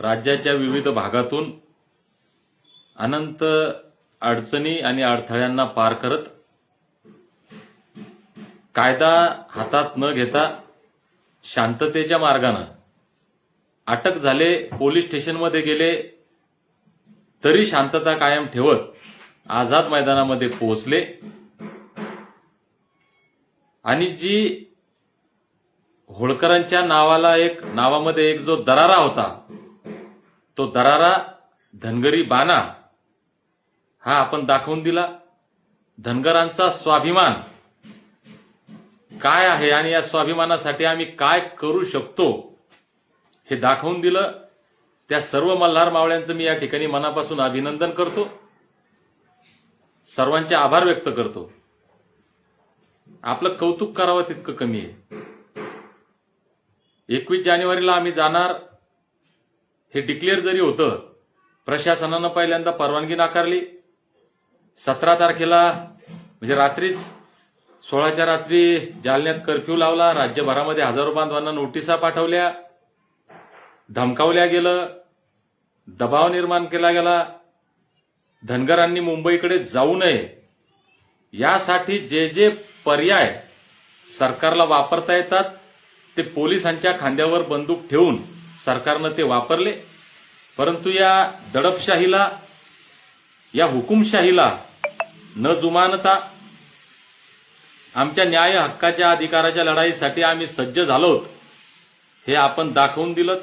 राज्याच्या विविध भागातून अनंत अडचणी आणि अडथळ्यांना पार करत कायदा हातात न घेता शांततेच्या मार्गाने अटक झाले, पोलीस स्टेशनमध्ये गेले, तरी शांतता कायम ठेवत आझाद मैदानामध्ये पोहोचले आणि जी होळकरांच्या नावामध्ये एक जो दरारा होता, तो दरारा धनगरी बाणा हा आपण दाखवून दिला. धनगरांचा स्वाभिमान काय आहे आणि या स्वाभिमानासाठी आम्ही काय करू शकतो हे दाखवून दिलं. त्या सर्व मल्हार मावळ्यांचं मी या ठिकाणी मनापासून अभिनंदन करतो, सर्वांचे आभार व्यक्त करतो. आपलं कौतुक करावं तितकं कमी आहे. 21 जानेवारीला आम्ही जाणार हे डिक्लेअर जरी होतं, प्रशासनानं पहिल्यांदा परवानगी नाकारली. 17 तारखेला म्हणजे रात्रीच 16च्या रात्री जालन्यात कर्फ्यू लावला. राज्यभरामध्ये हजारो बांधवांना नोटिसा पाठवल्या, धमकावल्या गेलं, दबाव निर्माण केला गेला. धनगरांनी मुंबईकडे जाऊ नये यासाठी जे जे पर्याय सरकारला वापरता येतात ते पोलिसांच्या खांद्यावर बंदूक ठेवून सरकारनं ते वापरले. परंतु या दडपशाहीला, या हुकुमशाहीला न जुमानता आमच्या न्याय हक्काच्या अधिकाराच्या लढाईसाठी आम्ही सज्ज झालोत हे आपण दाखवून दिलं.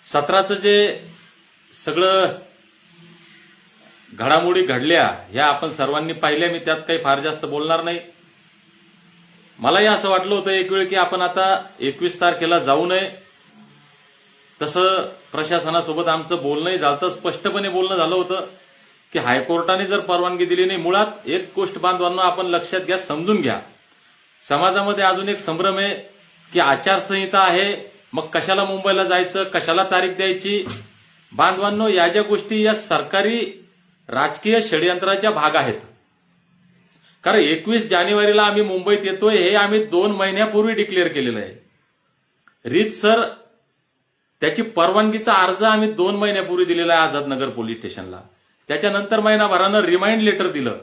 17चं जे सगळं घडामोडी घडल्या ह्या आपण सर्वांनी पाहिल्या. मी त्यात काही फार जास्त बोलणार नाही. मलाही असं वाटलं होतं एक वेळ की आपण आता 21 तारखेला जाऊ नये. तसं प्रशासनासोबत आमचं बोलणंही झालं, स्पष्टपणे बोलणं झालं होतं की हायकोर्टाने जर परवानगी दिली नाही, मुळात एक गोष्ट बांधवांना आपण लक्षात घ्या, समजून घ्या. समाजामध्ये अजून एक संभ्रम आहे की आचारसंहिता आहे, मग कशाला मुंबईला जायचं, कशाला तारीख द्यायची. बांधवांनो, या ज्या गोष्टी या सरकारी राजकीय षडयंत्राच्या भाग आहेत. कारण 21 जानेवारीला आम्ही मुंबईत येतोय हे आम्ही 2 महिन्यापूर्वी डिक्लेअर केलेलं आहे. रीतसर त्याची परवानगीचा अर्ज आम्ही 2 महिन्यापूर्वी दिलेला आहे आझादनगर पोलीस स्टेशनला. त्याच्यानंतर महिनाभरानं रिमाइंड लेटर दिलं.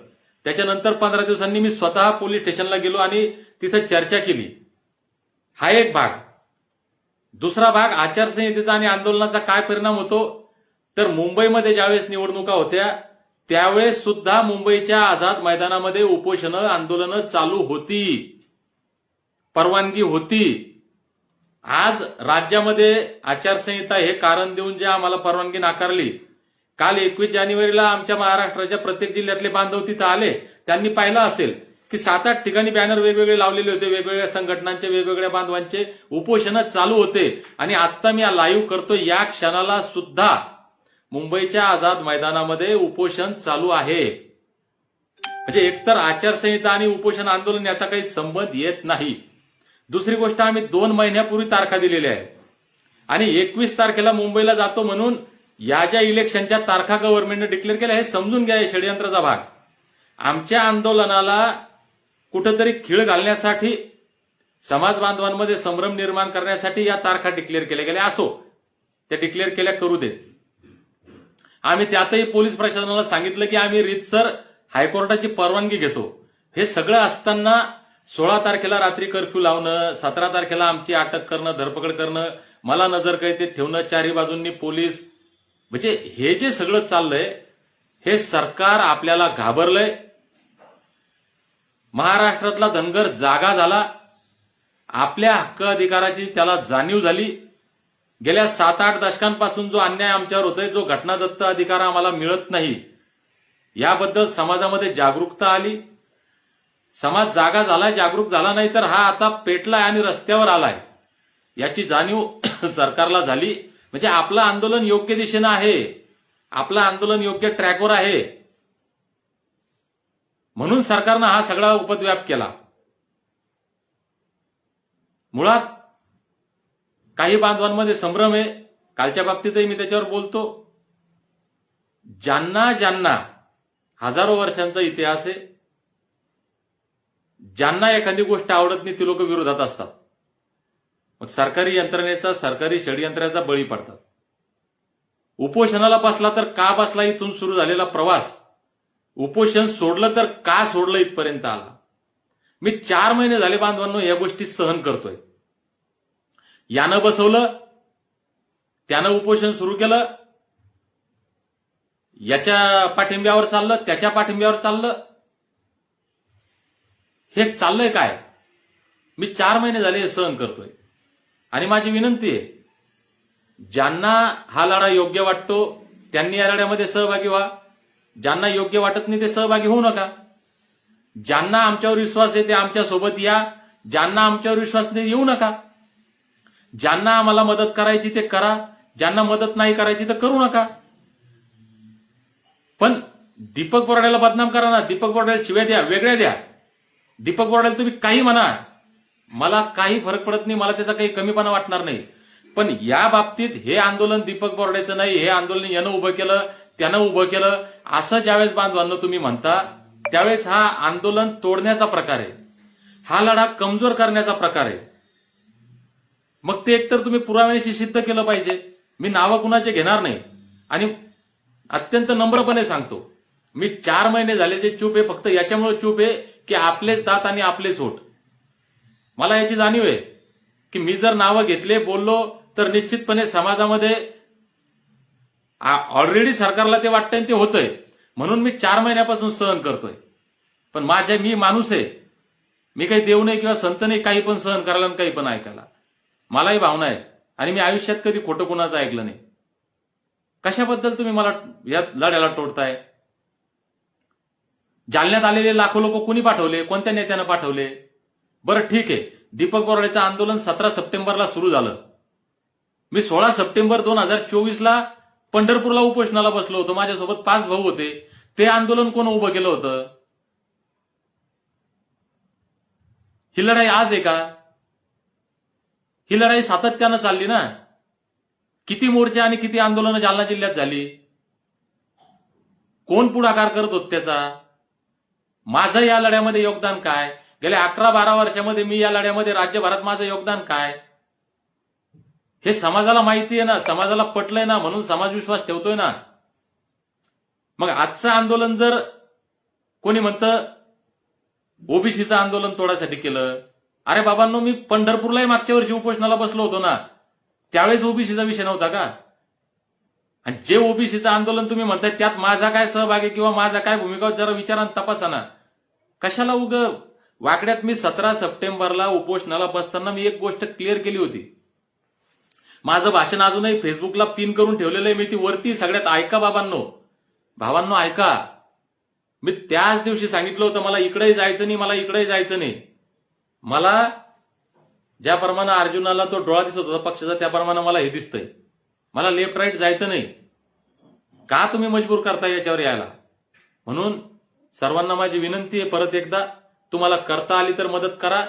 त्याच्यानंतर 15 दिवसांनी मी स्वतः पोलीस स्टेशनला गेलो आणि तिथं चर्चा केली. हा एक भाग. दुसरा भाग, आचारसंहितेचा आणि आंदोलनाचा काय परिणाम होतो, तर मुंबईमध्ये ज्यावेळेस निवडणुका होत्या त्यावेळेस सुद्धा मुंबईच्या आझाद मैदानामध्ये उपोषणं, आंदोलनं चालू होती, परवानगी होती. आज राज्यामध्ये आचारसंहिता हे कारण देऊन जे आम्हाला परवानगी नाकारली. काल 21 जानेवारीला आमच्या महाराष्ट्राच्या प्रत्येक जिल्ह्यातले बांधव तिथं आले. त्यांनी पाहिलं असेल की 7-8 ठिकाणी बॅनर वेगवेगळे लावलेले होते, वेगवेगळ्या संघटनांचे, वेगवेगळ्या बांधवांचे उपोषणं चालू होते. आणि आता मी लाईव्ह करतो, या क्षणाला सुद्धा मुंबईच्या आझाद मैदानामध्ये उपोषण चालू आहे. म्हणजे एकतर आचारसंहिता आणि उपोषण आंदोलन याचा काही संबंध येत नाही. दुसरी गोष्ट, आम्ही 2 महिन्यापूर्वी तारखा दिलेल्या आहेत आणि 21 तारखेला मुंबईला जातो म्हणून या ज्या इलेक्शनच्या तारखा गव्हर्नमेंटने डिक्लेअर केल्या हे समजून घ्या, हे षडयंत्राचा भाग. आमच्या आंदोलनाला कुठंतरी खीळ घालण्यासाठी, समाज बांधवांमध्ये संभ्रम निर्माण करण्यासाठी या तारखा डिक्लेअर केल्या गेल्या. असो, त्या डिक्लेअर केल्या, करू देत. आम्ही त्यातही पोलीस प्रशासनाला सांगितलं की आम्ही रीतसर हायकोर्टाची परवानगी घेतो. हे सगळं असताना 16 तारखेला रात्री कर्फ्यू लावणं, 17 तारखेला आमची अटक करणं, धरपकड करणं, मला नजरकैदेत ठेवणं, चारही बाजूंनी पोलीस, म्हणजे हे जे सगळं चाललंय हे सरकार आपल्याला घाबरलंय. महाराष्ट्रातला धनगर जागा झाला, आपल्या हक्क अधिकाराची त्याला जाणीव झाली. गेल्या 7-8 दशकांपासून जो अन्याय आमच्यावर होतोय, जो घटनादत्त अधिकार आम्हाला मिळत नाही, याबद्दल समाजामध्ये जागरूकता आली. समाज जागा झालाय, जागरूक झाला नाही तर हा आता पेटलाय आणि रस्त्यावर आलाय याची जाणीव सरकारला झाली. म्हणजे आपलं आंदोलन योग्य दिशेनं आहे, आपलं आंदोलन योग्य ट्रॅकवर आहे. म्हणून सरकारनं हा सगळा उपद्व्याप केला. मुळात काही बांधवांमध्ये संभ्रम आहे. कालच्या बाबतीतही मी त्याच्यावर बोलतो. ज्यांना ज्यांना हजारो वर्षांचा इतिहास आहे, ज्यांना एखादी गोष्ट आवडत नाही ती लोक विरोधात असतात. मग सरकारी यंत्रणेचा, सरकारी षडयंत्राचा बळी पडतात. उपोषणाला बसला तर का बसला, इथून सुरू झालेला प्रवास. उपोषण सोडलं तर का सोडलं, इथपर्यंत आला. मी 4 महिने झाले बांधवांनो या गोष्टी सहन करतोय. यानं बसवलं, त्यानं उपोषण सुरू केलं, याच्या पाठिंब्यावर चाललं, त्याच्या पाठिंब्यावर चाललं. हे चाललंय काय? मी 4 महिने झाले हे सहन करतोय. आणि माझी विनंती आहे, ज्यांना हा लढा योग्य वाटतो त्यांनी या लढ्यामध्ये सहभागी व्हा. ज्यांना योग्य वाटत नाही ते सहभागी होऊ नका. ज्यांना आमच्यावर विश्वास आहे ते आमच्या सोबत या. ज्यांना आमच्यावर विश्वास नाही येऊ नका. ज्यांना आम्हाला मदत करायची ते करा. ज्यांना मदत नाही करायची तर करू नका. पण दीपक बोराडेला बदनाम करा ना, दीपक बोराडेला शिव्या द्या, वेगळ्या द्या. दीपक बोराडेला तुम्ही काही म्हणा, मला काही फरक पडत नाही, मला त्याचा काही कमीपणा वाटणार नाही. पण या बाबतीत हे आंदोलन दीपक बोराडेचं नाही, हे आंदोलन यानं उभं केलं, त्यानं उभं केलं, असं ज्यावेळेस बांधवांना तुम्ही म्हणता त्यावेळेस हा आंदोलन तोडण्याचा प्रकार आहे. हा लढा कमजोर करण्याचा प्रकार आहे. मग ते एकतर तुम्ही पुराव्याशी सिद्ध केलं पाहिजे. मी नावं कुणाचे घेणार नाही आणि अत्यंत नम्रपणे सांगतो, मी 4 महिने झाले जे चूप आहे, फक्त याच्यामुळे चूप आहे की आपलेच दात आणि आपलेच होठ. मला याची जाणीव आहे की मी जर नावं घेतले, बोललो तर निश्चितपणे समाजामध्ये ऑलरेडी सरकारला ते वाटतंय ते होतंय. म्हणून मी 4 महिन्यापासून सहन करतोय. पण मी माणूस आहे, मी काही देव नाही किंवा संत नाही काही पण सहन करायला आणि काही पण ऐकायला. मलाही भावना आहेत आणि मी आयुष्यात कधी खोटं कुणाचं ऐकलं नाही. कशाबद्दल तुम्ही मला या लढ्याला तोडताय? जालन्यात आलेले लाखो लोक कुणी पाठवले? कोणत्या नेत्यानं पाठवले? बरं ठीक आहे, दीपक बोराडेचं आंदोलन 17 सप्टेंबरला सुरू झालं. मी 16 सप्टेंबर 2024ला पंढरपूरला उपोषणाला बसलो होतो. माझ्यासोबत 5 भाऊ होते. ते आंदोलन कोण उभं केलं होतं? ही लढाई आज आहे का? ही लढाई सातत्यानं चालली ना. किती मोर्चे आणि किती आंदोलनं जालना जिल्ह्यात झाली? कोण पुढाकार करत होत त्याचा? माझं या लढ्यामध्ये योगदान काय? गेल्या 11-12 वर्षामध्ये मी या लढ्यामध्ये राज्यभरात माझं योगदान काय? हे समाजाला माहिती आहे ना, समाजाला पटलंय ना, म्हणून समाज विश्वास ठेवतोय ना. मग आजचं आंदोलन जर कोणी म्हणतं ओबीसीचं आंदोलन तोडायसाठी केलं, अरे बाबांनो, मी पंढरपूरलाही मागच्या वर्षी उपोषणाला बसलो होतो ना, त्यावेळेस ओबीसीचा विषय नव्हता का? आणि जे ओबीसीचं आंदोलन तुम्ही म्हणताय त्यात माझा काय सहभाग आहे किंवा माझा काय भूमिका, जरा विचारान तपासा ना. कशाला उग वाकड्यात? मी 17 सप्टेंबरला उपोषणाला बसताना मी एक गोष्ट क्लिअर केली होती. माझं भाषण अजूनही फेसबुकला पिन करून ठेवलेलं आहे मी, ती वरती सगळ्यात ऐका बाबांनो, भावांनो ऐका. मी त्याच दिवशी सांगितलं होतं मला इकडेही जायचं नाही, मला इकडेही जायचं नाही. मला ज्याप्रमाणे अर्जुनाला तो डोळा दिसत होता पक्षाचा, त्याप्रमाणे मला हे दिसतंय. मला लेफ्ट राईट जायचं नाही. का तुम्ही मजबूर करता याच्यावर यायला? म्हणून सर्वांना माझी विनंती आहे, परत एकदा, तुम्हाला करता आली तर मदत करा,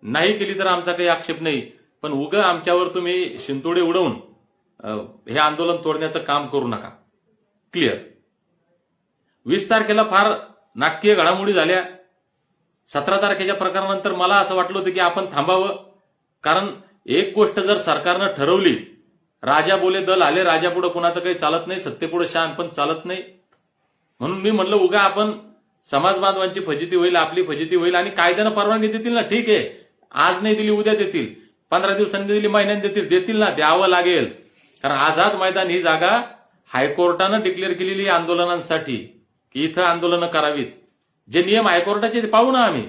नाही केली तर आमचा काही आक्षेप नाही. पण उगा आमच्यावर तुम्ही शिंतोडे उडवून हे आंदोलन तोडण्याचं काम करू नका. क्लिअर. 20 तारखेला फार नाटकीय घडामोडी झाल्या. 17 तारखेच्या प्रकारानंतर मला असं वाटलं होतं की आपण थांबावं. कारण एक गोष्ट जर सरकारनं ठरवली, राजा बोले दल आले, राजापुढे कुणाचं काही चालत नाही, सत्तेपुढे शहाणपण चालत नाही. म्हणून मी म्हणलं उगा आपण समाज बांधवांची फजिती होईल, आपली फजिती होईल. आणि कायद्यानं परवानगी देतील ना, ठीक आहे, आज नाही दिली उद्या देतील, 15 दिवसांनी दिली, महिन्यांनी देतील ना, द्यावं लागेल. कारण आझाद मैदान ही जागा हायकोर्टानं डिक्लेअर केलेली आंदोलनांसाठी की इथं आंदोलनं करावीत. जे नियम हायकोर्टाचे ते पाळू ना आम्ही,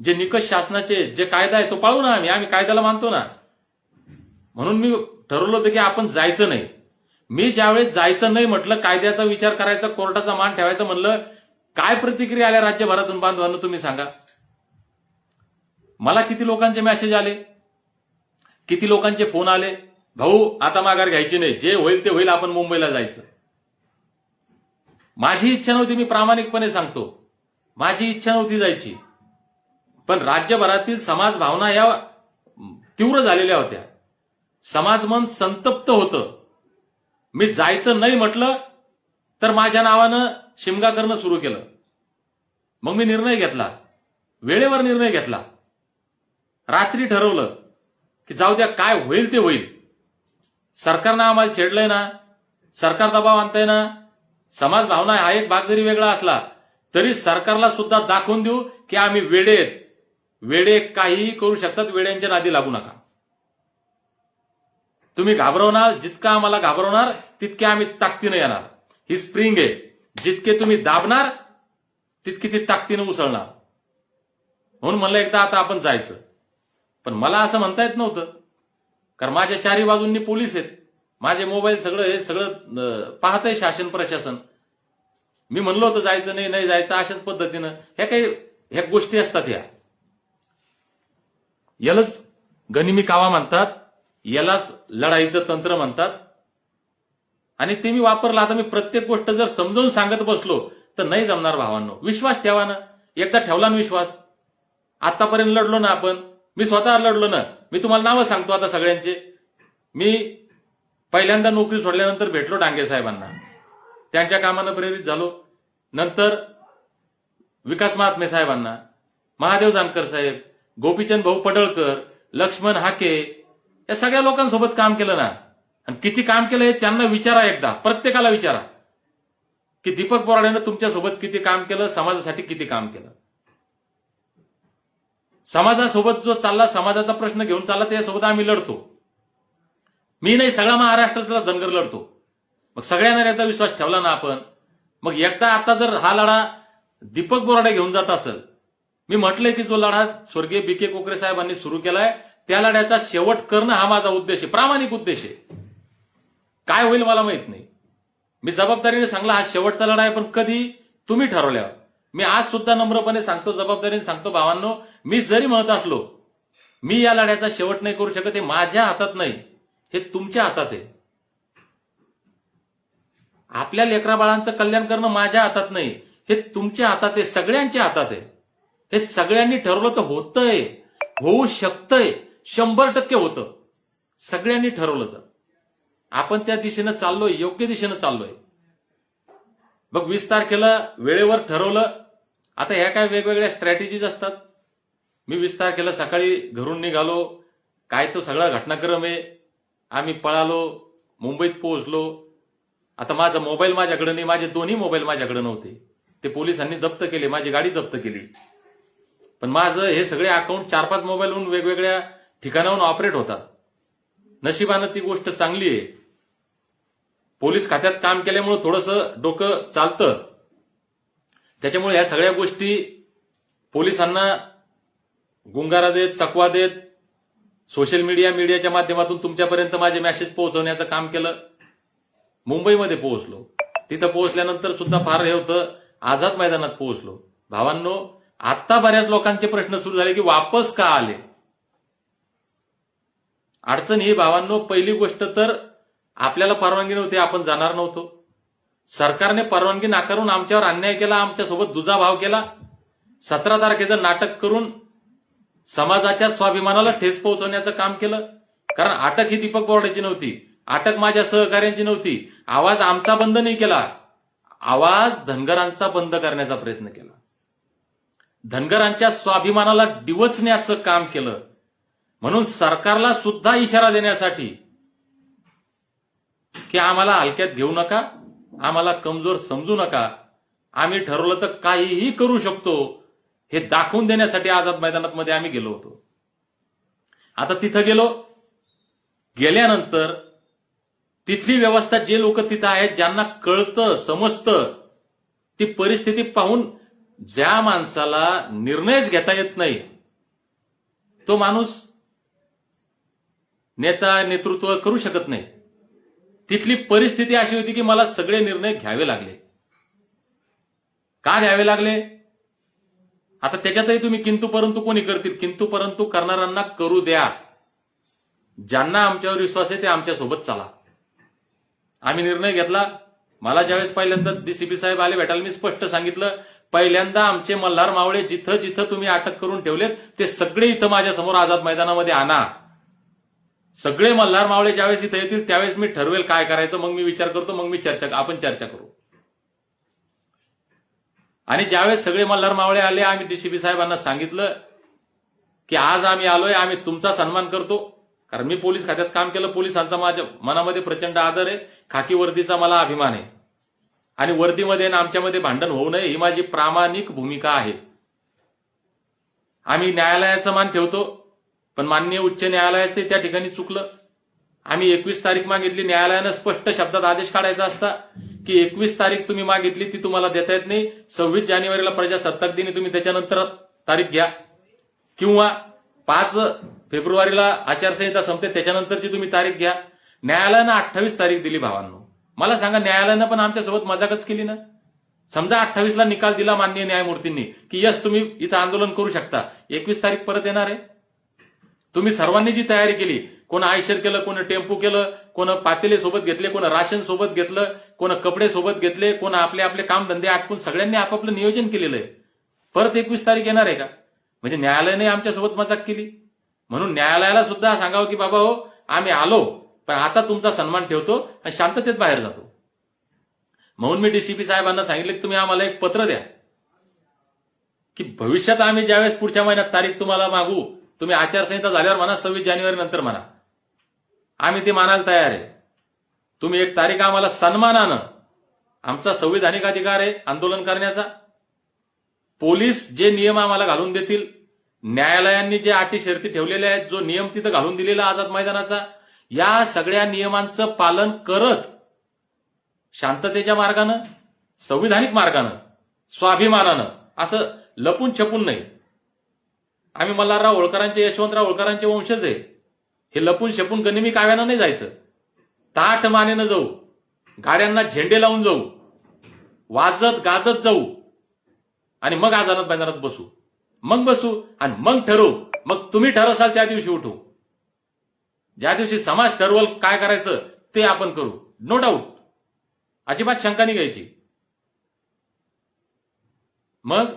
जे निकष शासनाचे, जे कायदा आहे तो पाळू ना आम्ही कायद्याला मानतो ना. म्हणून मी ठरवलं होतं की आपण जायचं नाही. मी ज्यावेळेस जायचं नाही म्हटलं, कायद्याचा विचार करायचा, कोर्टाचा मान ठेवायचं म्हणलं, काय प्रतिक्रिया आल्या राज्यभरातून बांधवांना तुम्ही सांगा. मला किती लोकांचे मेसेज आले, किती लोकांचे फोन आले, भाऊ आता माघार घ्यायची नाही, जे होईल ते होईल, आपण मुंबईला जायचं. माझी इच्छा नव्हती, मी प्रामाणिकपणे सांगतो, माझी इच्छा नव्हती जायची. पण राज्यभरातील समाज भावना या तीव्र झालेल्या होत्या. समाज मन संतप्त होतं. मी जायचं नाही म्हटलं तर माझ्या नावानं शिमगा करणं सुरू केलं. मग मी निर्णय घेतला, वेळेवर निर्णय घेतला, रात्री ठरवलं की जाऊ द्या, काय होईल ते होईल. सरकारनं आम्हाला छेडलंय ना, सरकार दबाव आणतंय ना, समाज भावना हा एक भाग जरी वेगळा असला तरी सरकारला सुद्धा दाखवून देऊ की आम्ही वेडे आहेत. वेडे काहीही करू शकतात, वेड्यांच्या नादी लागू नका. तुम्ही घाबरवणार, जितका आम्हाला घाबरवणार तितके आम्ही ताकदीने येणार. ही स्प्रिंग आहे, जितके तुम्ही दाबणार तितकी ती ताकदीने उसळणार. म्हणून म्हणलं एकदा आता आपण जायचं. पण मला असं म्हणता येत नव्हतं, कारण माझ्या चारी बाजूंनी पोलीस आहेत, माझे मोबाईल सगळं हे सगळं पाहतंय शासन प्रशासन. मी म्हणलो होतं जायचं नाही, नाही जायचं, अशाच पद्धतीनं ह्या गोष्टी असतात. यालाच गनिमी कावा म्हणतात, यालाच लढाईचं तंत्र म्हणतात. आणि ते मी वापरलं. आता मी प्रत्येक गोष्ट जर समजावून सांगत बसलो तर नाही जमणार भावांनो. विश्वास ठेवा ना. एकदा ठेवला ना विश्वास, आतापर्यंत लढलो ना आपण, मी स्वतः लढलो ना. मी तुम्हाला नावं सांगतो आता सगळ्यांचे. मी पहिल्यांदा नोकरी सोडल्यानंतर भेटलो डांगे साहेबांना, त्यांच्या कामानं प्रेरित झालो. नंतर विकास महात्मे साहेबांना, महादेव जानकर साहेब, गोपीचंद भाऊ पडळकर, लक्ष्मण हाके, या सगळ्या लोकांसोबत काम केलं ना. आणि किती काम केलं हे त्यांना विचारा, एकदा प्रत्येकाला विचारा की दीपक बोराडेनं तुमच्यासोबत किती काम केलं, समाजासाठी किती काम केलं. समाजासोबत जो चालला, समाजाचा प्रश्न घेऊन चालला, त्यासोबत आम्ही लढतो. मी नाही, सगळा महाराष्ट्रातला धनगर लढतो. मग सगळ्यांना एकदा विश्वास ठेवला ना आपण, मग एकदा आता जर हा लढा दीपक बोराडे घेऊन जात असेल, मी म्हटलंय की जो लढा स्वर्गीय बी.के. कोकरे साहेबांनी सुरू केलाय त्या लढ्याचा शेवट करणं हा माझा उद्देश आहे, प्रामाणिक उद्देश आहे. काय होईल मला माहित नाही. मी जबाबदारीने सांगला हा शेवटचा लढा आहे, पण कधी तुम्ही ठरवल्यावर. मी आज सुद्धा नम्रपणे सांगतो, जबाबदारीने सांगतो भावांनो, मी जरी म्हणत असलो मी या लढ्याचा शेवट नाही करू शकत, हे माझ्या हातात नाही, हे तुमच्या हातात आहे. आपल्या लेकरा बाळांचं कल्याण करणं माझ्या हातात नाही, हे तुमच्या हातात आहे, सगळ्यांच्या हातात आहे. हे सगळ्यांनी ठरवलं तर होतंय, होऊ शकतंय, 100% होतं. सगळ्यांनी ठरवलं तर आपण त्या दिशेनं चाललोय, योग्य दिशेनं चाललोय. मग 20 तारखेला वेळेवर ठरवलं. आता ह्या काय वेगवेगळ्या स्ट्रॅटेजीज असतात. मी 20 तारखेला सकाळी घरून निघालो, काय तो सगळा घटनाक्रम आहे. आम्ही पळालो, मुंबईत पोहोचलो. आता माझा मोबाईल माझ्याकडे नाही, माझे दोन्ही मोबाईल माझ्याकडे नव्हते, ते पोलिसांनी जप्त केले, माझी गाडी जप्त केली. पण माझं हे सगळे अकाउंट 4-5 मोबाईलहून वेगवेगळ्या ठिकाणाहून ऑपरेट होतात. नशिबानं ती गोष्ट चांगली आहे. पोलीस खात्यात काम केल्यामुळे थोडंसं डोकं चालतं. त्याच्यामुळे ह्या सगळ्या गोष्टी पोलिसांना गुंगारा देत, चकवा देत, सोशल मीडियाच्या माध्यमातून तुमच्यापर्यंत माझे मेसेज पोहोचवण्याचं काम केलं. मुंबईमध्ये पोहोचलो. तिथं पोहोचल्यानंतर सुद्धा फार हे होतं, आझाद मैदानात पोहोचलो. भावांनो, आता बऱ्याच लोकांचे प्रश्न सुरू झाले की वापस का आले. अडचण ही भावांनो, पहिली गोष्ट तर आपल्याला परवानगी नव्हती, आपण जाणार नव्हतो. सरकारने परवानगी नाकारून आमच्यावर अन्याय केला, आमच्यासोबत दुजाभाव केला. 17 तारखेचं नाटक करून समाजाच्या स्वाभिमानाला ठेच पोहोचवण्याचं काम केलं. कारण अटक ही दीपक बोराडेची नव्हती, अटक माझ्या सहकार्यांची नव्हती. आवाज आमचा बंद नाही केला, आवाज धनगरांचा बंद करण्याचा प्रयत्न केला. धनगरांच्या स्वाभिमानाला डिवचण्याचं काम केलं. म्हणून सरकारला सुद्धा इशारा देण्यासाठी की आम्हाला हलक्यात घेऊ नका, आम्हाला कमजोर समजू नका, आम्ही ठरवलं तर काहीही करू शकतो, हे दाखवून देण्यासाठी आझाद मैदानात मध्ये आम्ही गेलो होतो. आता तिथं गेलो. गेल्यानंतर तिथली व्यवस्था, जे लोक तिथं आहेत, ज्यांना कळतं, समजतं, ती परिस्थिती पाहून ज्या माणसाला निर्णयच घेता येत नाही, तो माणूस नेतृत्व करू शकत नाही. तिथली परिस्थिती अशी होती की मला सगळे निर्णय घ्यावे लागले. का घ्यावे लागले? आता त्याच्यातही तुम्ही किंतु परंतु कोणी करतील, किंतु परंतु करणाऱ्यांना करू द्या. ज्यांना आमच्यावर विश्वास आहे ते आमच्या सोबत चला. आम्ही निर्णय घेतला. मला ज्यावेळेस पहिल्यांदा डीसीपी साहेब आले भेटायला, मी स्पष्ट सांगितलं, पहिल्यांदा आमचे मल्हार मावळे जिथं जिथं तुम्ही अटक करून ठेवलेत ते सगळे इथं माझ्या समोर आझाद मैदानामध्ये आणा. सगळे मल्हार मावळे ज्यावेळेस इथं येतील त्यावेळेस मी ठरवेल काय करायचं, मग मी विचार करतो, मग आपण चर्चा करू. आणि ज्यावेळेस सगळे मल्हार मावळे आले, आम्ही डीसीपी साहेबांना सांगितलं की आज आम्ही आलोय, आम्ही तुमचा सन्मान करतो, कारण मी पोलीस खात्यात काम केलं, पोलिसांचा माझ्या मनामध्ये प्रचंड आदर आहे, खाकी वर्दीचा मला अभिमान आहे आणि वर्दीमध्ये आणि आमच्यामध्ये भांडण होऊ नये ही माझी प्रामाणिक भूमिका आहे. आम्ही न्यायालयाचा मान ठेवतो, पण माननीय उच्च न्यायालयाचे त्या ठिकाणी चुकलं. आम्ही 21 तारीख मागितली, न्यायालयानं स्पष्ट शब्दात आदेश काढायचा असता की 21 तारीख तुम्ही मागितली ती तुम्हाला देता येत नाही, 26 जानेवारीला प्रजासत्ताक दिनी तुम्ही त्याच्यानंतर तारीख घ्या, किंवा 5 फेब्रुवारीला आचारसंहिता संपते त्याच्यानंतरची तुम्ही तारीख घ्या. न्यायालयानं 28 तारीख दिली. भावांनो, मला सांगा, न्यायालयानं पण आमच्यासोबत मजाकच केली ना. समजा 28ला निकाल दिला माननीय न्यायमूर्तींनी की यस तुम्ही इथं आंदोलन करू शकता, 21 तारीख परत येणार आहे. तुम्ही सर्वांनी जी तयारी केली, कोण आयशर केलं, कोण टेम्पो केलं, कोण पातेले सोबत घेतले, कोण राशन सोबत घेतलं, कोण कपडे सोबत घेतले, कोण आपले आपले कामधंदे आटपून सगळ्यांनी आपापलं नियोजन केलेलं आहे. परत 21 तारीख येणार आहे का? म्हणजे न्यायालयाने आमच्यासोबत मजाक केली. म्हणून न्यायालयाला सुद्धा सांगावं की बाबा हो, आम्ही आलो, पण आता तुमचा सन्मान ठेवतो आणि शांततेत बाहेर जातो. म्हणून मी डीसीपी साहेबांना सांगितलं की तुम्ही आम्हाला एक पत्र द्या की भविष्यात आम्ही ज्यावेळेस पुढच्या महिन्यात तारीख तुम्हाला मागू, तुम्ही आचारसंहिता झाल्यावर म्हणा, 26 जानेवारी नंतर म्हणा, आम्ही ते मानायला तयार आहे. तुम्ही एक तारीख आम्हाला सन्मानानं, आमचा संविधानिक अधिकार आहे आंदोलन करण्याचा. पोलीस जे नियम आम्हाला घालून देतील, न्यायालयांनी जे अटी शर्ती ठेवलेल्या आहेत, जो नियम तिथं घालून दिलेला आझाद मैदानाचा, या सगळ्या नियमांचं पालन करत शांततेच्या मार्गानं, संविधानिक मार्गानं, स्वाभिमानानं, असं लपून छपून नाही. आम्ही मल्हारराव होळकरांचे, यशवंतराव होळकरांचे वंशज आहे. हे लपून छपून गनिमी काव्यानं नाही जायचं. ताठ मानेनं जाऊ, गाड्यांना झेंडे लावून जाऊ, वाजत गाजत जाऊ आणि मग आझाद मैदानात बसू. मग बसू आणि मग ठरवू. मग तुम्ही ठरवसाल त्या दिवशी उठू. ज्या दिवशी समाज ठरवल काय करायचं ते आपण करू. नो डाऊट, अजिबात शंका नाही घ्यायची. मग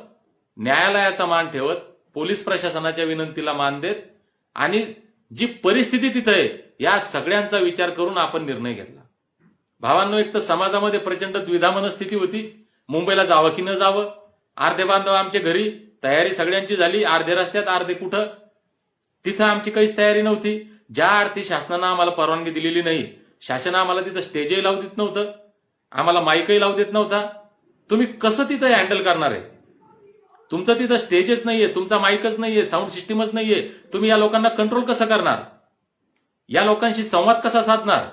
न्यायालयाचा मान ठेवत, पोलीस प्रशासनाच्या विनंतीला मान देत आणि जी परिस्थिती तिथं आहे या सगळ्यांचा विचार करून आपण निर्णय घेतला. भावांनो, एक तर समाजामध्ये प्रचंड द्विधा मनस्थिती होती, मुंबईला जावं की न जावं. अर्धे बांधव आमच्या घरी, तयारी सगळ्यांची झाली, अर्धे रस्त्यात अर्धे कुठं. तिथं आमची काहीच तयारी नव्हती. ज्या अर्थी शासनानं आम्हाला परवानगी दिलेली नाही, शासन आम्हाला तिथं स्टेजही लावू देत नव्हतं, आम्हाला माईकही लावू देत नव्हता. तुम्ही कसं तिथं हँडल करणार आहे? तुमचं तिथं स्टेजच नाहीये, तुमचा माईकच नाहीये, साऊंड सिस्टीमच नाहीये. तुम्ही या लोकांना कंट्रोल कसं करणार? या लोकांशी संवाद कसा साधणार?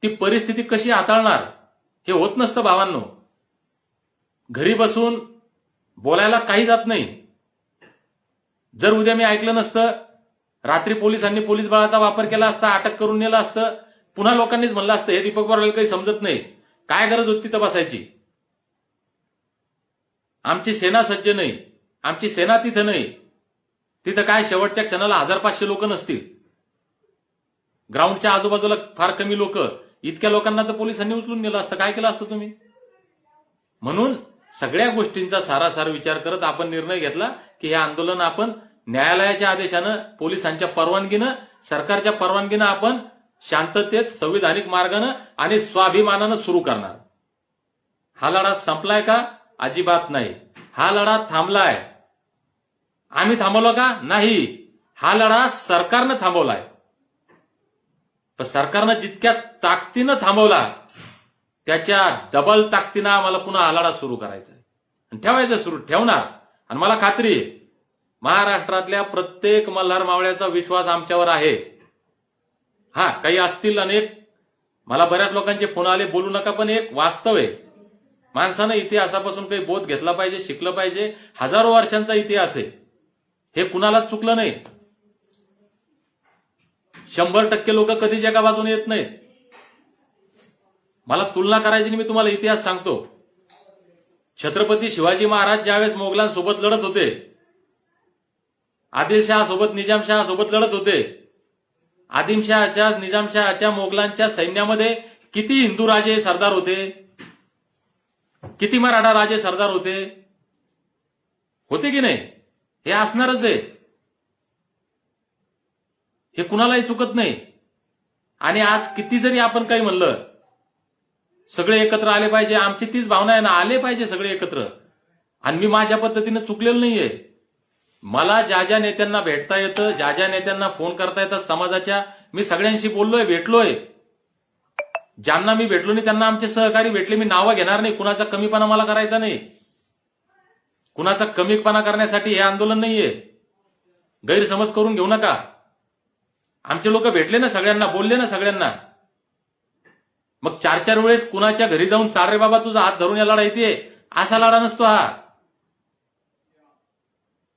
ती परिस्थिती कशी हाताळणार? हे होत नसतं भावांनो. घरी बसून बोलायला काही जात नाही. जर उद्या मी ऐकलं नसतं, रात्री पोलिसांनी पोलीस बळाचा वापर केला असता, अटक करून नेलं असतं, पुन्हा लोकांनीच म्हणलं असतं हे दीपक बोराला काही समजत नाही, काय गरज होती तिथं बसायची? आमची सेना सज्ज नाही, आमची सेना तिथं नाही. तिथं काय शेवटच्या क्षणाला 1500 लोक नसतील, ग्राउंडच्या आजूबाजूला फार कमी लोक. इतक्या लोकांना तर पोलिसांनी उचलून नेलं असतं. काय केलं असतं तुम्ही? म्हणून सगळ्या गोष्टींचा सारासार विचार करत आपण निर्णय घेतला की हे आंदोलन आपण न्यायालयाच्या आदेशानं, पोलिसांच्या परवानगीनं, सरकारच्या परवानगीनं आपण शांततेत, संविधानिक मार्गानं आणि स्वाभिमानानं सुरू करणार. हा लढा संपलाय का? अजिबात नाही. हा लढा थांबलाय. आम्ही थांबवला का? नाही. हा लढा सरकारनं थांबवलाय. पण सरकारनं जितक्या ताकदीनं थांबवला त्याच्या डबल ताकदीनं आम्हाला पुन्हा हा लढा सुरू करायचा आहे आणि ठेवायचं, सुरू ठेवणार. आणि मला खात्री आहे महाराष्ट्रातल्या प्रत्येक मल्हार मावळ्याचा विश्वास आमच्यावर आहे. हा, काही असतील अनेक, मला बऱ्याच लोकांचे फोन आले, बोलू नका, पण एक वास्तव आहे. माणसानं इतिहासापासून काही बोध घेतला पाहिजे, शिकलं पाहिजे. हजारो वर्षांचा इतिहास आहे, हे कुणालाच चुकलं नाही. 100% लोक कधीच एका बाजूने येत नाहीत. मला तुलना करायची नाही, मी तुम्हाला इतिहास सांगतो. छत्रपती शिवाजी महाराज ज्यावेळेस मोगलांसोबत लढत होते, आदिलशहा सोबत, निजामशहा सोबत लढत होते, आदिलशहाच्या, निजामशहाच्या, मोगलांच्या सैन्यामध्ये किती हिंदू राजे सरदार होते, किती मराठा राजे सरदार होते, होते की नाही? हे असणारच आहे, हे कुणालाही चुकत नाही. आणि आज किती जरी आपण काही म्हणलं, सगळे एकत्र आले पाहिजे, आमची तीच भावना आहे ना, आले पाहिजे सगळे एकत्र. आणि मी माझ्या पद्धतीने चुकलेलो नाहीये. मला ज्या ज्या नेत्यांना भेटता येतं, ज्या ज्या नेत्यांना फोन करता येतात समाजाच्या, मी सगळ्यांशी बोललोय, भेटलोय. ज्यांना मी भेटलो नाही त्यांना आमचे सहकारी भेटले. मी नावं घेणार नाही, कुणाचा कमीपणा मला करायचा नाही. कुणाचा कमीपणा करण्यासाठी हे आंदोलन नाहीये, गैरसमज करून घेऊ नका. आमचे लोक भेटले ना सगळ्यांना, बोलले ना सगळ्यांना. मग 4-4 वेळेस कुणाच्या घरी जाऊन चाल रे बाबा तुझा हात धरून या लढा येते, असा लढा नसतो हा.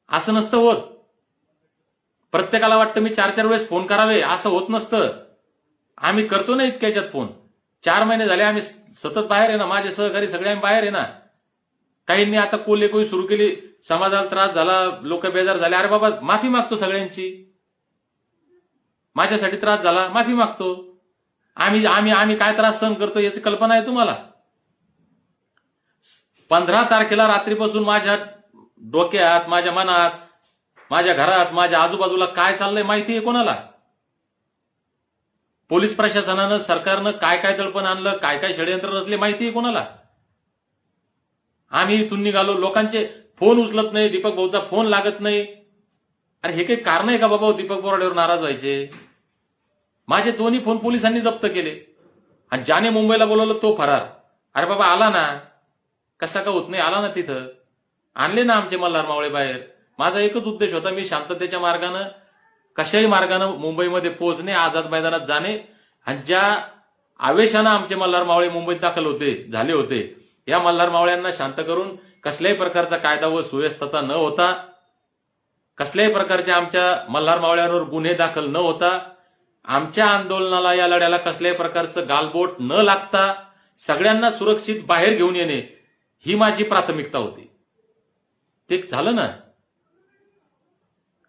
असं नसतं होत. प्रत्येकाला वाटतं मी 4-4 वेळेस फोन करावे, असं होत नसतं. आम्ही करतो ना इतक्याच्यात फोन. 4 महिने झाले आम्ही सतत बाहेर आहे ना, माझे सहकारी सगळे आम्ही बाहेर आहे ना. काहींनी आता कोल्हेकोई सुरू केली, समाजाला त्रास झाला, लोक बेजार झाले. अरे बाबा माफी मागतो सगळ्यांची. माझ्यासाठी त्रास झाला, माफी मागतो. आम्ही आम्ही आम्ही काय त्रास सहन करतो याची कल्पना आहे तुम्हाला? 15 तारखेला रात्रीपासून माझ्या डोक्यात, माझ्या मनात, माझ्या घरात, माझ्या आजूबाजूला काय चाललंय माहिती आहे कोणाला? पोलीस प्रशासनानं, सरकारनं काय काय दडपण आणलं, काय काय षडयंत्र रचले माहिती आहे कोणाला? आम्ही इथून निघालो, लोकांचे फोन उचलत नाही, दीपक भाऊचा फोन लागत नाही. अरे हे काही कारण आहे का बाबा दीपक बोराडेवर नाराज व्हायचे? माझे 2 फोन पोलिसांनी जप्त केले आणि ज्याने मुंबईला बोलवलं तो फरार. अरे बाबा आला ना, कसा का होत नाही, आला ना तिथं. आणले ना आमचे मल्हार मावळे बाहेर. माझा एकच उद्देश होता, मी शांततेच्या मार्गानं, कशाही मार्गानं मुंबईमध्ये पोहोचणे, आझाद मैदानात जाणे. आणि ज्या आवेशानं आमचे मल्हार मावळे मुंबईत दाखल झाले होते, या मल्हार मावळ्यांना शांत करून कसल्याही प्रकारचा कायदा व सुव्यवस्था न होता, कसल्याही प्रकारच्या आमच्या मल्हार मावळ्यांवर गुन्हे दाखल न होता, आमच्या आंदोलनाला, या लढ्याला कसल्याही प्रकारचं गालबोट न लागता सगळ्यांना सुरक्षित बाहेर घेऊन येणे ही माझी प्राथमिकता होती. ते झालं ना.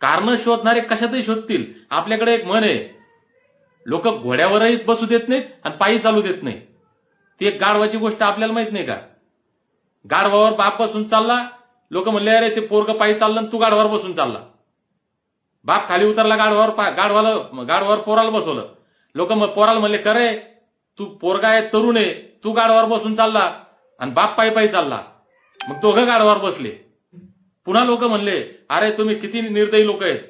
कारण शोधणारे कशातही शोधतील. आपल्याकडे एक म्हण आहे, लोक घोड्यावरही बसू देत नाहीत आणि पायी चालू देत नाही. ती एक गाढवाची गोष्ट आपल्याला माहित नाही का? गाढवावर बाप बसून चालला, लोक म्हणले अरे ते पोरग पायी चाललं तू गाढवावर बसून चालला. बाप खाली उतरला, गाढवावर पोराला बसवलं. लोक पोराला म्हणले करे तू पोरगा आहे, तरुण आहे, तू गाढवावर बसून चालला आणि बाप पायी पायी चालला. मग दोघं गाढवावर बसले. पुन्हा लोक म्हणले अरे तुम्ही किती निर्दयी लोक आहेत,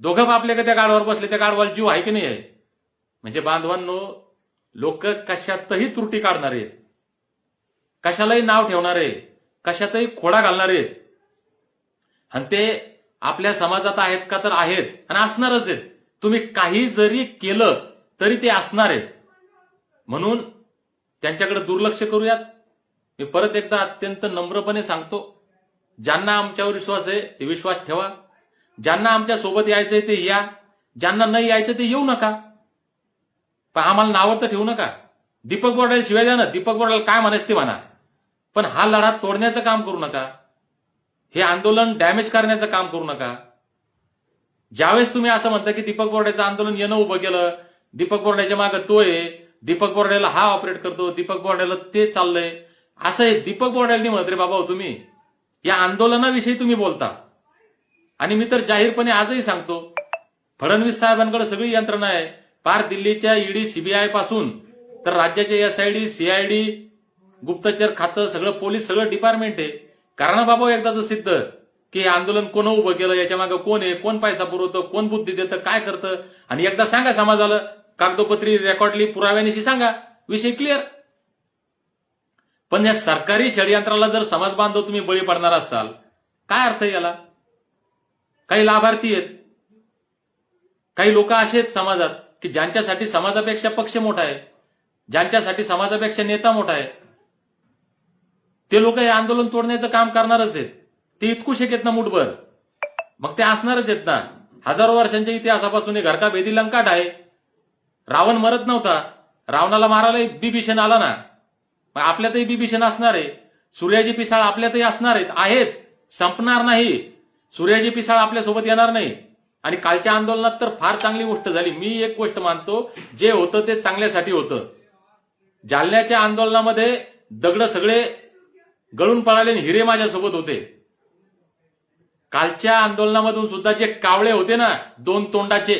दोघं बापले का त्या गाढवावर बसले, त्या गाढवाला जीव आहे की नाही आहे. म्हणजे बांधवांनो, लोक कशातही त्रुटी काढणार आहेत, कशालाही नाव ठेवणार आहे, कशातही खोडा घालणार आहेत. आणि ते आपल्या समाजात आहेत का? तर आहेत आणि असणारच आहेत. तुम्ही काही जरी केलं तरी ते असणार आहेत. म्हणून त्यांच्याकडे दुर्लक्ष करूयात. मी परत एकदा अत्यंत नम्रपणे सांगतो, ज्यांना आमच्यावर विश्वास आहे ते विश्वास ठेवा. ज्यांना आमच्या सोबत यायचंय ते या, ज्यांना नाही यायचं ते येऊ नका. पण आम्हाला नावं तर ठेवू नका. दीपक बोराडेला शिवाय द्या ना, दीपक बोराडेला काय म्हणायचं ते म्हणा, पण हा लढा तोडण्याचं काम करू नका. हे आंदोलन डॅमेज करण्याचं काम करू नका. ज्यावेळेस तुम्ही असं म्हणता की दीपक बोराडेचं आंदोलन येणं उभं केलं, दीपक बोराडेच्या मागे तो आहे, दीपक बोराडेला हा ऑपरेट करतो, दीपक बोराडेला ते चाललंय, असं आहे. दीपक बोराडेला म्हणत रे बाबा तुम्ही या आंदोलनाविषयी तुम्ही बोलता. आणि मी तर जाहीरपणे आजही सांगतो, फडणवीस साहेबांकडे सगळी यंत्रणा आहे. पार दिल्लीच्या ईडी, सीबीआय पासून तर राज्याचे एसआयडी, सीआयडी, गुप्तचर खातं, सगळं पोलीस, सगळं डिपार्टमेंट आहे. कारण बाबा एकदाच सिद्ध की हे आंदोलन कोण उभं केलं, याच्या मागे कोण आहे, कोण पैसा पुरवतं, कोण बुद्धी देतं, काय करतं, आणि एकदा सांगा समाजाला, कागदोपत्री रेकॉर्डली पुराव्यानिशी सांगा, विषय क्लिअर. पण या सरकारी षडयंत्राला जर समाज बांधव तुम्ही बळी पडणार असाल, काय अर्थ याला? काही लाभार्थी आहेत, काही लोक असे आहेत समाजात की ज्यांच्यासाठी समाजापेक्षा पक्ष मोठा आहे, ज्यांच्यासाठी समाजापेक्षा नेता मोठा आहे. ते लोक हे आंदोलन तोडण्याचं काम करणारच आहेत. ते इतकू शकेत ना मुठभर, मग ते असणारच आहेत ना. हजारो वर्षांच्या इतिहासापासून हे घर का भेदी लंकाट आहे. रावण मरत नव्हता, रावणाला मारायला बिभीषण आला ना. मग आपल्यातही बिभीषण असणार आहे, सूर्याची पिसाळ आपल्यातही असणार आहेत, संपणार नाही. सूर्याची पिसाळ आपल्यासोबत येणार नाही. आणि कालच्या आंदोलनात तर फार चांगली गोष्ट झाली. मी एक गोष्ट मानतो, जे होतं ते चांगल्यासाठी होतं. जालन्याच्या आंदोलनामध्ये दगड सगळे गळून पळाले, हिरे माझ्यासोबत होते. कालच्या आंदोलनामधून सुद्धा जे कावळे होते ना, 2 तोंडाचे,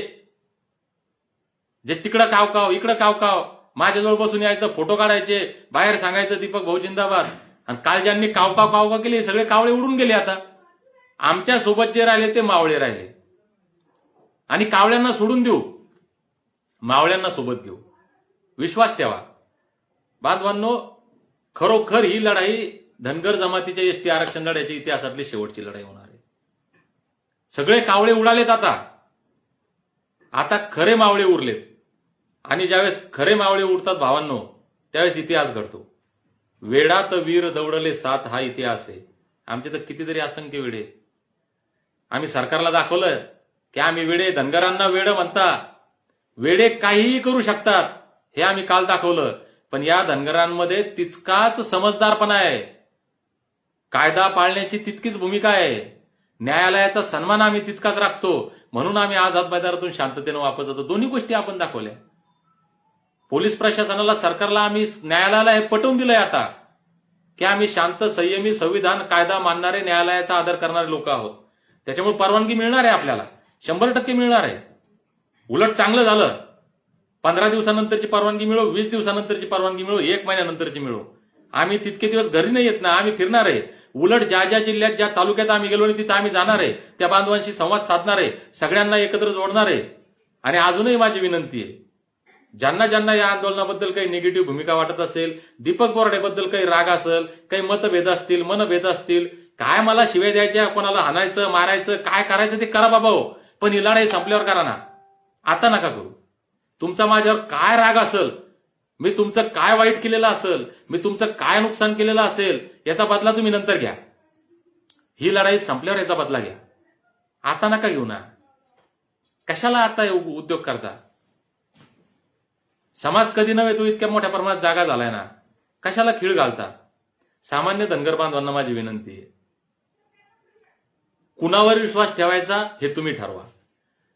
जे तिकडं कावकाव इकडं कावकाव, माझ्याजवळ बसून यायचं, फोटो काढायचे, बाहेर सांगायचं दीपक भाऊ जिंदाबाद, आणि काल ज्यांनी कावकाव केली सगळे कावळे उडून गेले. आता आमच्या सोबत जे राहिले ते मावळे राहिले आणि कावळ्यांना सोडून देऊ, मावळ्यांना सोबत घेऊ. विश्वास ठेवा बांधवांनो, खरोखर ही लढाई धनगर जमातीच्या एसटी आरक्षण लढ्याच्या इतिहासातली शेवटची लढाई होणार आहे. सगळे कावळे उडालेत आता खरे मावळे उरलेत. आणि ज्यावेळेस खरे मावळे उडतात भावांनो, त्यावेळेस इतिहास घडतो. वेडात वीर दौडले साथ हा इतिहास आहे. आमचे तर कितीतरी असंख्य वेडे. आम्ही सरकारला दाखवलं की आम्ही वेडे. धनगरांना वेड म्हणता, वेडे काहीही करू शकतात हे आम्ही काल दाखवलं. पण या धनगरांमध्ये तितकाच समजदारपणा आहे, कायदा पाळण्याची तितकीच भूमिका आहे, न्यायालयाचा सन्मान आम्ही तितकाच राखतो. म्हणून आम्ही आझाद मैदानातून शांततेने वापस जातो. दोन्ही गोष्टी आपण दाखवल्या. पोलीस प्रशासनाला, सरकारला, आम्ही न्यायालयाला हे पटवून दिलंय आता की आम्ही शांत, संयमी, संविधान, कायदा मानणारे, न्यायालयाचा आदर करणारे लोक आहोत. त्याच्यामुळे परवानगी मिळणार आहे आपल्याला, 100% मिळणार आहे. उलट चांगलं झालं. 15 दिवसानंतरची परवानगी मिळो, 20 दिवसानंतरची परवानगी मिळो, 1 महिन्यानंतरची मिळो, आम्ही तितके दिवस घरी नाही येत ना, आम्ही फिरणार आहे. उलट ज्या ज्या जिल्ह्यात, ज्या तालुक्यात आम्ही गेलो नाही तिथं आम्ही जाणार आहे, त्या बांधवांशी संवाद साधणार आहे, सगळ्यांना एकत्र जोडणार आहे. आणि अजूनही माझी विनंती आहे, ज्यांना ज्यांना या आंदोलनाबद्दल काही निगेटिव्ह भूमिका वाटत असेल, दीपक बोराडेबद्दल काही राग असेल, काही मतभेद असतील, मनभेद असतील, काय मला शिव्या द्यायच्या, कोणाला हाणायचं, मारायचं, काय करायचं ते करा बाबा हो, पण ही लढाई संपल्यावर करा ना, आता नका करू. तुमचा माझ्यावर काय राग असेल, मी तुमचं काय वाईट केलेलं असेल, मी तुमचं काय नुकसान केलेलं असेल, याचा बदला तुम्ही नंतर घ्या. ही लढाई संपल्यावर याचा बदला घ्या. आता नका घेऊ ना. कशाला आता उद्योग करता? समाज कधी नव्हे तो इतक्या मोठ्या प्रमाणात जागा झालाय ना, कशाला खीळ घालता? सामान्य धनगर बांधवांना माझी विनंती आहे, कुणावर विश्वास ठेवायचा हे तुम्ही ठरवा.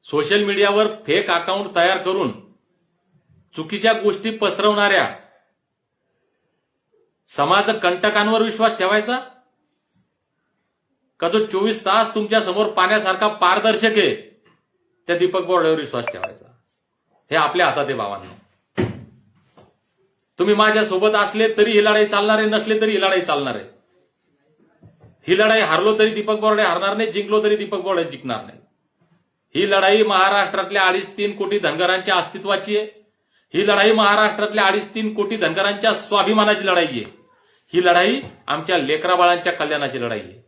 सोशल मीडियावर फेक अकाउंट तयार करून चुकीच्या गोष्टी पसरवणाऱ्या समाज कंटकांवर विश्वास ठेवायचा का जो 24 तास तुमच्या समोर पाण्यासारखा पारदर्शक आहे त्या दीपक बोराडेवर विश्वास ठेवायचा? हे आपल्या हातात आहे भावांनो. तुम्ही माझ्या सोबत असले तरी ही लढाई चालणार आहे, नसले तरी ही लढाई चालणार आहे. ही लढाई हारलो तरी दीपक बोराडे हारणार नाही, जिंकलो तरी दीपक बोराडे जिंकणार नाही. ही लढाई महाराष्ट्रातल्या 2.5-3 कोटी धनगरांच्या अस्तित्वाची आहे. ही लढाई महाराष्ट्रातल्या 2.5-3 कोटी धनगरांच्या स्वाभिमानाची लढाई आहे. ही लढाई आमच्या लेकराबाळांच्या कल्याणाची लढाई आहे.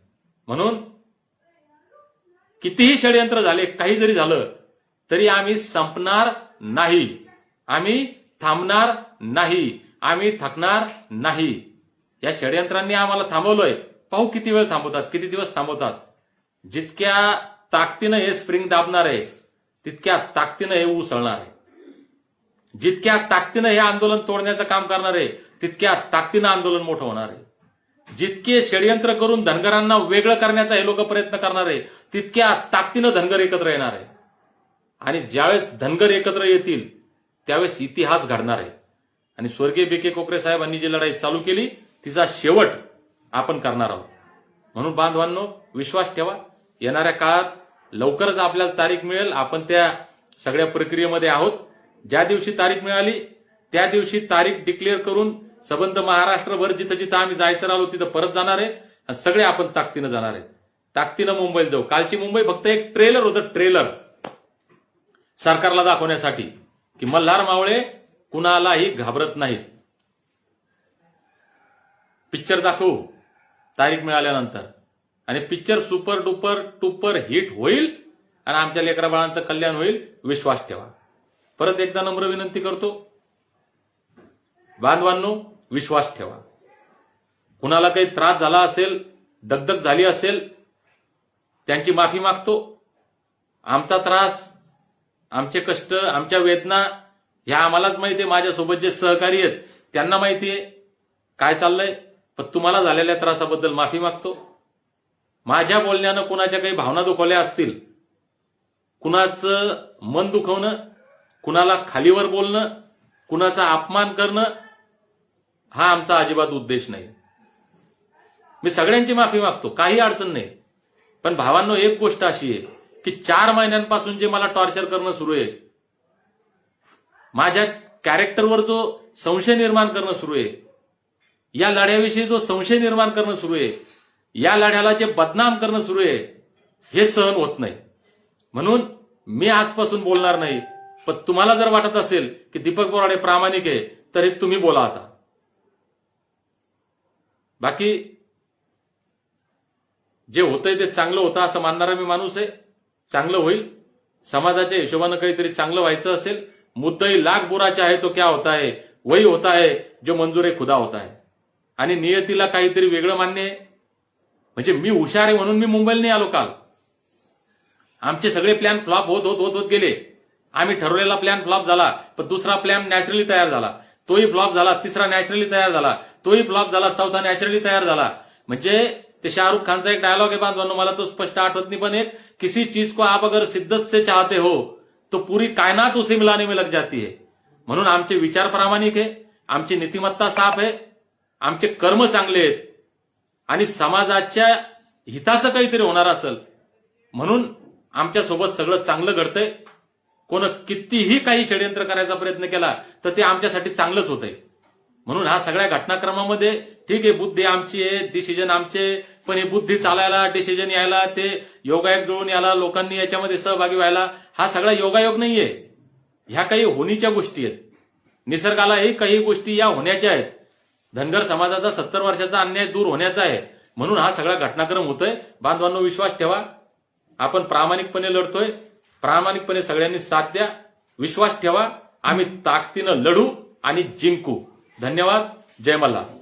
म्हणून कितीही षडयंत्र झाले, काही जरी झालं तरी आम्ही संपणार नाही, आम्ही थांबणार नाही, आम्ही थकणार नाही. या षडयंत्रांनी आम्हाला थांबवलंय. पाहू किती वेळ थांबवतात, किती दिवस थांबवतात. जितक्या ताकदीनं हे स्प्रिंग दाबणार आहे तितक्या ताकदीनं हे उसळणार आहे. जितक्या ताकदीनं हे आंदोलन तोडण्याचं काम करणार आहे तितक्या ताकदीनं आंदोलन मोठं होणार आहे. जितके षडयंत्र करून धनगरांना वेगळं करण्याचा हे लोक प्रयत्न करणार आहे तितक्या ताकदीनं धनगर एकत्र येणार आहे. आणि ज्यावेळेस धनगर एकत्र येतील त्यावेळेस इतिहास घडणार आहे. आणि स्वर्गीय बी के कोकरे साहेबांनी जी लढाई चालू केली तिचा शेवट आपण करणार आहोत. म्हणून बांधवांनो, विश्वास ठेवा. येणाऱ्या काळात लवकरच आपल्याला तारीख मिळेल. आपण त्या सगळ्या प्रक्रियेमध्ये आहोत. ज्या दिवशी तारीख मिळाली त्या दिवशी तारीख डिक्लेअर करून सबंध महाराष्ट्रभर जिथं जिथं आम्ही जायचं राहिलो तिथं परत जाणार आहे. आणि सगळे आपण ताकदीनं जाणार आहेत. ताकदीनं मुंबईला जाऊ. कालची मुंबई फक्त एक ट्रेलर होतं, ट्रेलर सरकारला दाखवण्यासाठी की मल्हार मावळे कुणालाही घाबरत नाहीत. पिक्चर दाखवू तारीख मिळाल्यानंतर आणि picture super duper duper hit होईल आणि आमच्या लेकरा बाळांचं कल्याण होईल. विश्वास ठेवा. परत एकदा नम्र विनंती करतो, बांधवांनो, विश्वास ठेवा. कुणाला काही त्रास झाला असेल, दगदग झाली असेल, त्यांची माफी मागतो. आमचा त्रास, आमचे कष्ट, आमच्या वेदना ह्या आम्हालाच माहिती आहे. माझ्यासोबत जे सहकारी आहेत त्यांना माहिती आहे काय चाललंय. पण तुम्हाला झालेल्या त्रासाबद्दल माफी मागतो. माझ्या बोलण्यानं कुणाच्या काही भावना दुखवल्या असतील, कुणाचं मन दुखवणं, कुणाला खालीवर बोलणं, कुणाचा अपमान करणं, हा आमचा अजिबात उद्देश नाही. मी सगळ्यांची माफी मागतो, काही अडचण नाही. पण भावांनो, एक गोष्ट अशी आहे की 4 महिन्यांपासून जे मला टॉर्चर करणं सुरू आहे, माझ्या कॅरेक्टरवर जो संशय निर्माण करणं सुरू आहे, या लढ्याविषयी जो संशय निर्माण करणं सुरू आहे, या लढ्याला जे बदनाम करणं सुरू आहे, हे सहन होत नाही. म्हणून मी आजपासून बोलणार नाही. पण तुम्हाला जर वाटत असेल की दीपक बोराडे प्रामाणिक आहे तर हे तुम्ही बोला आता. बाकी जे होतंय ते चांगलं होतं असं मानणारा मी माणूस आहे. चांगलं होईल. समाजाच्या हिशोबानं काहीतरी चांगलं व्हायचं असेल. मुद्दई लाख बुरा चाहे तो क्या होता है, वही होता है जो मंजूर खुदा होता है. आणि नियतीला काहीतरी वेगळं मान्य आहे. म्हणजे मी हुशार आहे म्हणून मी मुंबईला नाही आलो काल. आमचे सगळे प्लॅन फ्लॉप होत होत होत होत गेले. आम्ही ठरवलेला प्लॅन फ्लॉप झाला, पण दुसरा प्लॅन नॅचरली तयार झाला, तोही फ्लॉप झाला. तिसरा नॅचरली तयार झाला, तोही फ्लॉप झाला. चौथा नॅचरली तयार झाला. म्हणजे ते शाहरुख खानचा एक डायलॉग आहे बांधवांनो, मला तो स्पष्ट आठवत नाही, पण एक किसी चीज को आप अगर शिद्दत से चाहते हो तो पूरी कायनात उसे मिलाने में लग जाती है. म्हणून आमचे विचार प्रामाणिक आहे, आमची नीतिमत्ता साफ आहे, आमचे कर्म चांगले आहेत आणि समाजाच्या हिताचं काहीतरी होणार असेल म्हणून आमच्यासोबत सगळं चांगलं घडतंय. कोण कितीही काही षडयंत्र करायचा प्रयत्न केला तर ते आमच्यासाठी चांगलंच होतंय. म्हणून हा सगळ्या घटनाक्रमामध्ये ठीक आहे, बुद्धी आमची आहे, डिसिजन आमचे, पण ही बुद्धी चालायला, डिसिजन यायला, ते योगायोग जुळून यायला, लोकांनी याच्यामध्ये सहभागी व्हायला, हा सगळा योगायोग नाहीये. ह्या काही होणीच्या गोष्टी आहेत. निसर्गालाही काही गोष्टी या होण्याच्या आहेत. धनगर समाजाचा 70 वर्षाचा अन्याय दूर होण्याचा आहे. म्हणून हा सगळा घटनाक्रम होतोय. बांधवांनो, विश्वास ठेवा. आपण प्रामाणिकपणे लढतोय. प्रामाणिकपणे सगळ्यांनी साथ द्या. विश्वास ठेवा. आम्ही ताकदीनं लढू आणि जिंकू. धन्यवाद. जय मल्हार.